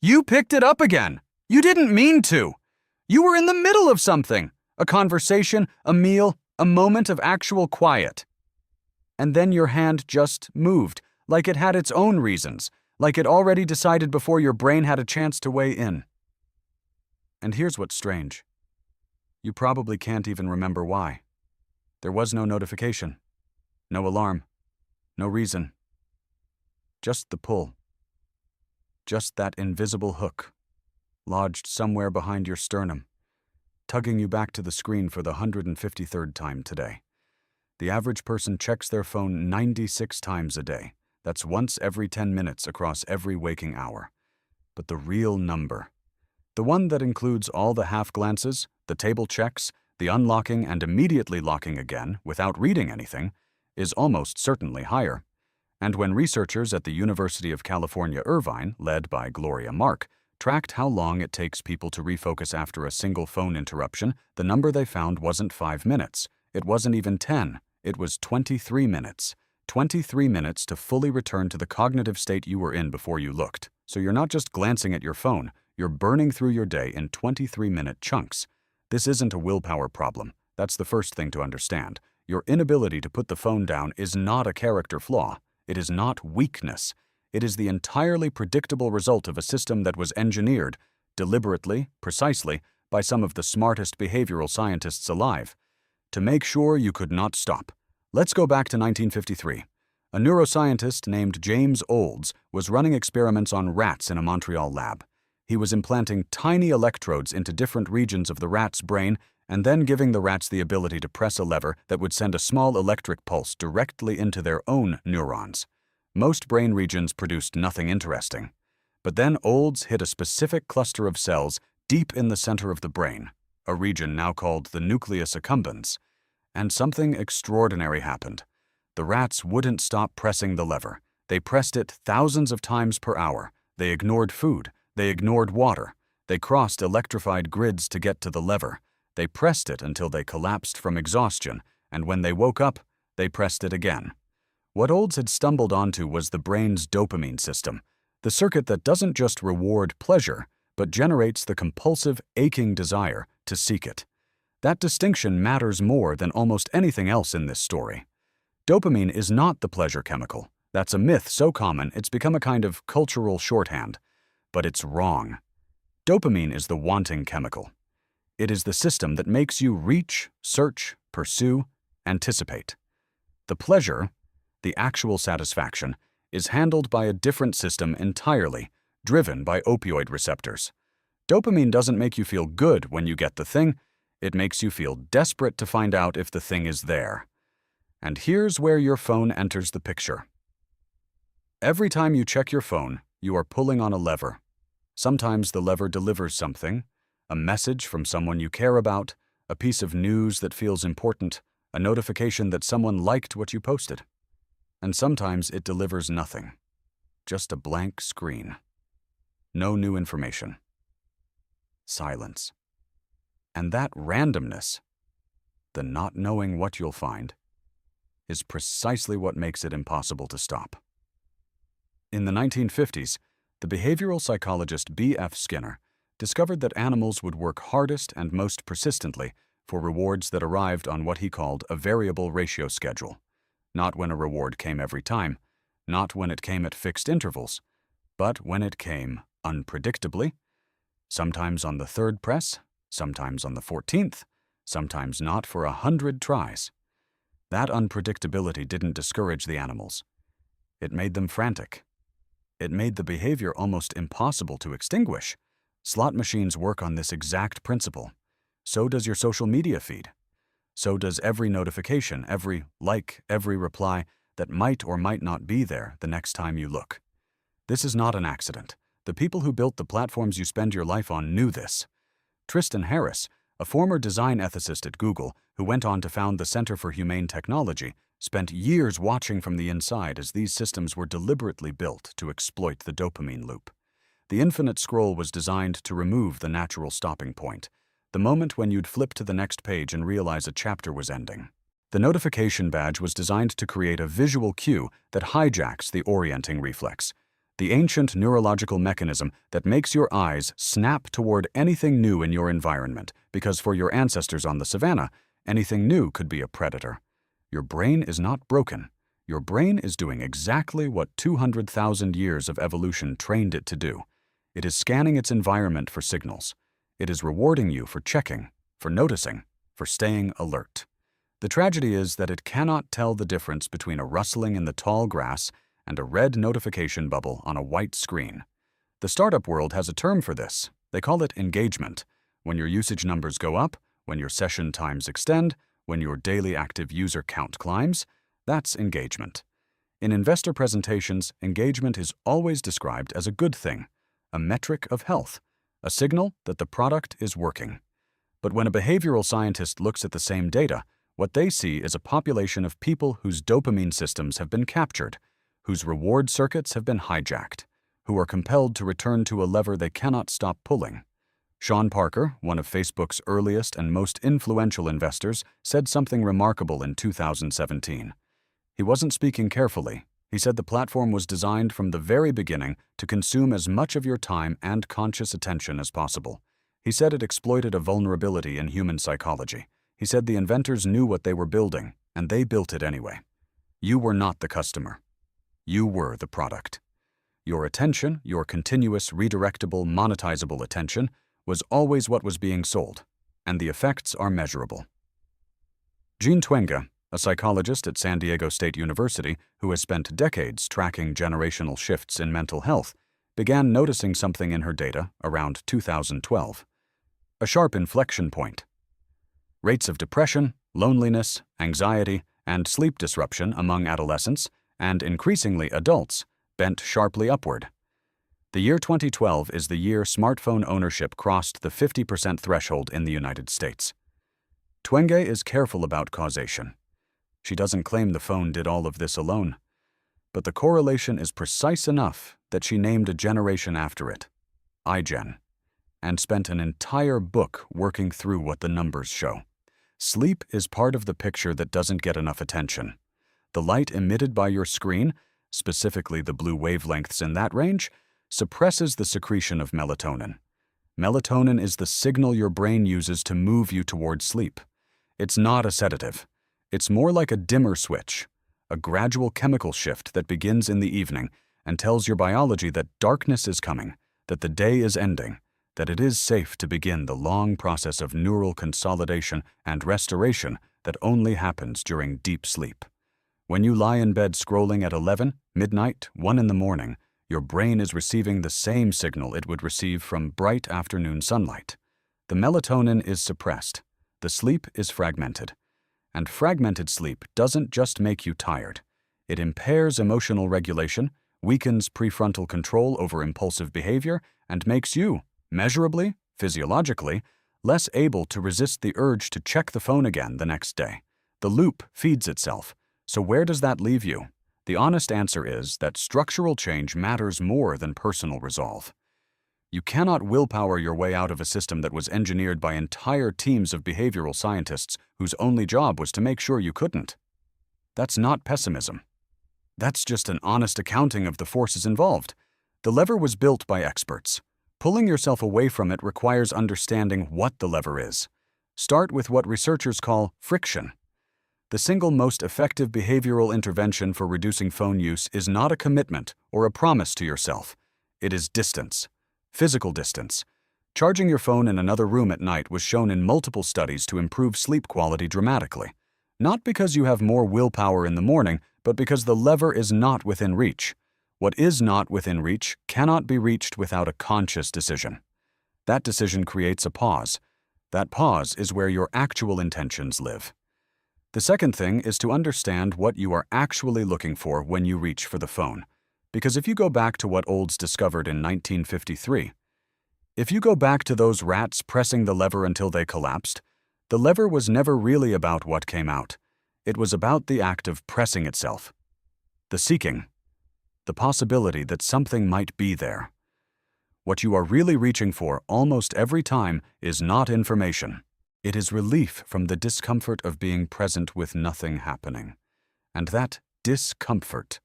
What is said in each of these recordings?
You picked it up again. You didn't mean to. You were in the middle of something. A conversation, a meal, a moment of actual quiet. And then your hand just moved, like it had its own reasons, like it already decided before your brain had a chance to weigh in. And here's what's strange. You probably can't even remember why. There was no notification, no alarm, no reason. Just the pull. Just that invisible hook, lodged somewhere behind your sternum, tugging you back to the screen for the 153rd time today. The average person checks their phone 96 times a day. That's once every 10 minutes across every waking hour. But the real number, the one that includes all the half glances, the table checks, the unlocking and immediately locking again without reading anything, is almost certainly higher. And when researchers at the University of California, Irvine, led by Gloria Mark, tracked how long it takes people to refocus after a single phone interruption, the number they found wasn't 5 minutes. It wasn't even 10. It was 23 minutes. 23 minutes to fully return to the cognitive state you were in before you looked. So you're not just glancing at your phone, you're burning through your day in 23-minute chunks. This isn't a willpower problem. That's the first thing to understand. Your inability to put the phone down is not a character flaw. It is not weakness. It is the entirely predictable result of a system that was engineered, deliberately, precisely, by some of the smartest behavioral scientists alive, to make sure you could not stop. Let's go back to 1953. A neuroscientist named James Olds was running experiments on rats in a Montreal lab. He was implanting tiny electrodes into different regions of the rat's brain and then giving the rats the ability to press a lever that would send a small electric pulse directly into their own neurons. Most brain regions produced nothing interesting. But then Olds hit a specific cluster of cells deep in the center of the brain, a region now called the nucleus accumbens. And something extraordinary happened. The rats wouldn't stop pressing the lever. They pressed it thousands of times per hour. They ignored food. They ignored water. They crossed electrified grids to get to the lever. They pressed it until they collapsed from exhaustion, and when they woke up, they pressed it again. What Olds had stumbled onto was the brain's dopamine system, the circuit that doesn't just reward pleasure, but generates the compulsive, aching desire to seek it. That distinction matters more than almost anything else in this story. Dopamine is not the pleasure chemical. That's a myth so common it's become a kind of cultural shorthand. But it's wrong. Dopamine is the wanting chemical. It is the system that makes you reach, search, pursue, anticipate. The pleasure, the actual satisfaction, is handled by a different system entirely, driven by opioid receptors. Dopamine doesn't make you feel good when you get the thing. It makes you feel desperate to find out if the thing is there. And here's where your phone enters the picture. Every time you check your phone, you are pulling on a lever. Sometimes the lever delivers something, a message from someone you care about, a piece of news that feels important, a notification that someone liked what you posted. And sometimes it delivers nothing, just a blank screen. No new information. Silence. And that randomness, the not knowing what you'll find, is precisely what makes it impossible to stop. In the 1950s, the behavioral psychologist B.F. Skinner discovered that animals would work hardest and most persistently for rewards that arrived on what he called a variable ratio schedule. Not when a reward came every time, not when it came at fixed intervals, but when it came unpredictably, sometimes on the third press, sometimes on the 14th, sometimes not for 100 tries. That unpredictability didn't discourage the animals. It made them frantic. It made the behavior almost impossible to extinguish. Slot machines work on this exact principle. So does your social media feed. So does every notification, every like, every reply that might or might not be there the next time you look. This is not an accident. The people who built the platforms you spend your life on knew this. Tristan Harris, a former design ethicist at Google who went on to found the Center for Humane Technology, spent years watching from the inside as these systems were deliberately built to exploit the dopamine loop. The infinite scroll was designed to remove the natural stopping point, the moment when you'd flip to the next page and realize a chapter was ending. The notification badge was designed to create a visual cue that hijacks the orienting reflex. the ancient neurological mechanism that makes your eyes snap toward anything new in your environment, because for your ancestors on the savannah, anything new could be a predator. Your brain is not broken. Your brain is doing exactly what 200,000 years of evolution trained it to do. It is scanning its environment for signals. It is rewarding you for checking, for noticing, for staying alert. The tragedy is that it cannot tell the difference between a rustling in the tall grass and a red notification bubble on a white screen. The startup world has a term for this. They call it engagement. When your usage numbers go up, when your session times extend, when your daily active user count climbs, that's engagement. In investor presentations, engagement is always described as a good thing, a metric of health, a signal that the product is working. But when a behavioral scientist looks at the same data, what they see is a population of people whose dopamine systems have been captured, whose reward circuits have been hijacked, who are compelled to return to a lever they cannot stop pulling. Sean Parker, one of Facebook's earliest and most influential investors, said something remarkable in 2017. He wasn't speaking carefully. He said the platform was designed from the very beginning to consume as much of your time and conscious attention as possible. He said it exploited a vulnerability in human psychology. He said the inventors knew what they were building, and they built it anyway. You were not the customer. You were the product. Your attention, your continuous, redirectable, monetizable attention, was always what was being sold, and the effects are measurable. Jean Twenge, a psychologist at San Diego State University who has spent decades tracking generational shifts in mental health, began noticing something in her data around 2012. A sharp inflection point. Rates of depression, loneliness, anxiety, and sleep disruption among adolescents, and increasingly adults, bent sharply upward. The year 2012 is the year smartphone ownership crossed the 50% threshold in the United States. Twenge is careful about causation. She doesn't claim the phone did all of this alone, but the correlation is precise enough that she named a generation after it, iGen, and spent an entire book working through what the numbers show. Sleep is part of the picture that doesn't get enough attention. The light emitted by your screen, specifically the blue wavelengths in that range, suppresses the secretion of melatonin. Melatonin is the signal your brain uses to move you towards sleep. It's not a sedative. It's more like a dimmer switch, a gradual chemical shift that begins in the evening and tells your biology that darkness is coming, that the day is ending, that it is safe to begin the long process of neural consolidation and restoration that only happens during deep sleep. When you lie in bed scrolling at 11, midnight, 1 in the morning, your brain is receiving the same signal it would receive from bright afternoon sunlight. The melatonin is suppressed. The sleep is fragmented. And fragmented sleep doesn't just make you tired. It impairs emotional regulation, weakens prefrontal control over impulsive behavior, and makes you, measurably, physiologically, less able to resist the urge to check the phone again the next day. The loop feeds itself. So where does that leave you? The honest answer is that structural change matters more than personal resolve. You cannot willpower your way out of a system that was engineered by entire teams of behavioral scientists whose only job was to make sure you couldn't. That's not pessimism. That's just an honest accounting of the forces involved. The lever was built by experts. Pulling yourself away from it requires understanding what the lever is. Start with what researchers call friction. The single most effective behavioral intervention for reducing phone use is not a commitment or a promise to yourself. It is distance. Physical distance. Charging your phone in another room at night was shown in multiple studies to improve sleep quality dramatically. Not because you have more willpower in the morning, but because the lever is not within reach. What is not within reach cannot be reached without a conscious decision. That decision creates a pause. That pause is where your actual intentions live. The second thing is to understand what you are actually looking for when you reach for the phone. Because if you go back to what Olds discovered in 1953, if you go back to those rats pressing the lever until they collapsed, the lever was never really about what came out. It was about the act of pressing itself. The seeking. The possibility that something might be there. What you are really reaching for almost every time is not information. It is relief from the discomfort of being present with nothing happening. And that discomfort,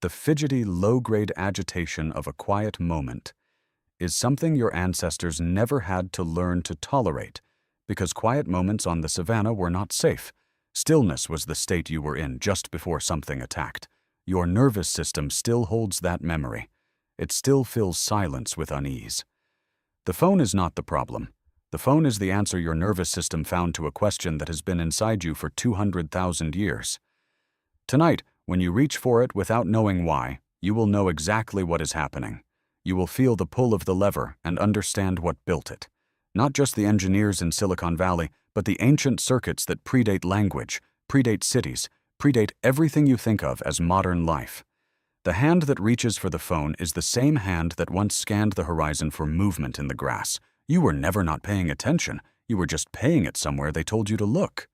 The fidgety, low-grade agitation of a quiet moment is something your ancestors never had to learn to tolerate because quiet moments on the savannah were not safe. Stillness was the state you were in just before something attacked. Your nervous system still holds that memory. It still fills silence with unease. The phone is not the problem. The phone is the answer your nervous system found to a question that has been inside you for 200,000 years. Tonight, when you reach for it without knowing why, you will know exactly what is happening. You will feel the pull of the lever and understand what built it. Not just the engineers in Silicon Valley, but the ancient circuits that predate language, predate cities, predate everything you think of as modern life. The hand that reaches for the phone is the same hand that once scanned the horizon for movement in the grass. You were never not paying attention. You were just paying it somewhere they told you to look.